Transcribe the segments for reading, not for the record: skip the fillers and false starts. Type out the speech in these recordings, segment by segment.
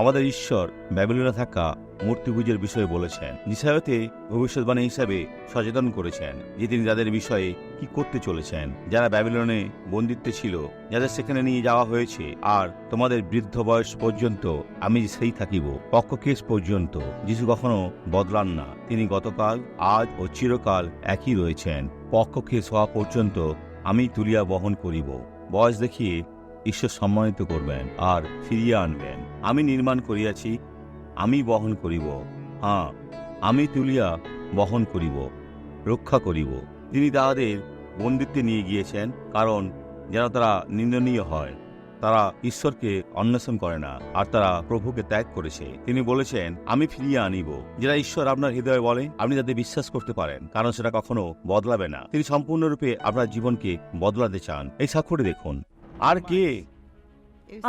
আমাদের ঈশ্বর ব্যাবিলনে থাকা মূর্তি পূজার বিষয়ে বলেছেন। যিশায়াতে ভবিষ্যৎবাণী হিসাবে সচেতন করেছেন যে তিনি তাদের বিষয়ে কি করতে চলেছেন, যারা ব্যাবিলনে বন্দিত্বে ছিল, যাদের সেখানে নিয়ে যাওয়া হয়েছে। আর তোমাদের বৃদ্ধ বয়স পর্যন্ত আমি সেই থাকিব, পক্ষকেশ পর্যন্ত। যিশু কখনো বদলান না, তিনি গতকাল, আজ ও চিরকাল একই রয়েছেন। পক্ষকেশ হওয়া পর্যন্ত আমি তুলিয়া বহন করিব। বয়স দেখিয়ে ঈশ্বর সম্মানিত করবেন আর ফিরিয়ে আনবেন। আমি নির্মাণ করিয়াছি, আমি বহন করিব, হ্যাঁ, আমি তুলিয়া বহন করিব, রক্ষা করিব। তিনি তাহাদের বন্দিত্বে নিয়ে গিয়েছেন, কারণ যেন তারা নিন্দনীয় হয়। তারা ঈশ্বরকে অন্বেষণ করে না, আর তারা প্রভুকে ত্যাগ করেছে। তিনি বলেছেন, আমি ফিরিয়ে আনিব। যারা ঈশ্বর আপনার হৃদয়ে বলে, আপনি তাদের বিশ্বাস করতে পারেন, কারণ সেটা কখনো বদলাবে না। তিনি সম্পূর্ণরূপে আপনার জীবনকে বদলাতে চান। এই সাক্ষ্যটি দেখুন। আর কে?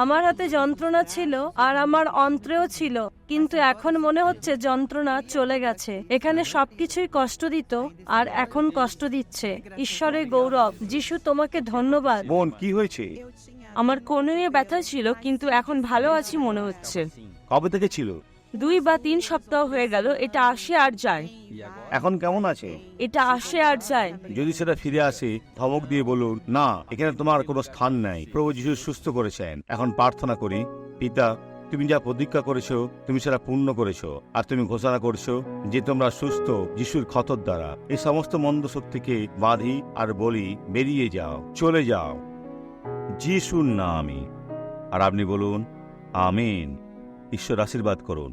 আমার হাতে যন্ত্রণা ছিল আর আমার অন্ত্রেও ছিল, কিন্তু এখন মনে হচ্ছে যন্ত্রণা চলে গেছে। এখানে সবকিছুই কষ্ট দিত আর এখন কষ্ট দিচ্ছে। ঈশ্বরের গৌরব। যিশু, তোমাকে ধন্যবাদ। বোন, কি হয়েছে? আমার কোণে ব্যথা ছিল, কিন্তু এখন ভালো আছি মনে হচ্ছে। কবে থেকে ছিল? 2 বা 3 সপ্তাহ হয়ে গেল। এটা আসে আর যায়, এখন কেমন আছে? এটা আসে আর যায়। যদি সেটা ফিরে আসে, ধমক দিয়ে বলুন, না, এখানে তোমার কোনো স্থান নাই। প্রভু যিশু সুস্থ করেছেন। এখন প্রার্থনা করি। পিতা, তুমি যা প্রতিজ্ঞা করেছো, তুমি সেটা পূর্ণ করেছো। আর তুমি ঘোষণা করছো যে তোমরা সুস্থ যিশুর ক্ষতর দ্বারা। এই সমস্ত মন্দ শক্তিকে বাঁধি আর বলি, বেরিয়ে যাও, চলে যাও যিশুর নামে। আর আপনি বলুন, আমিন। ঈশ্বর আশীর্বাদ করুন।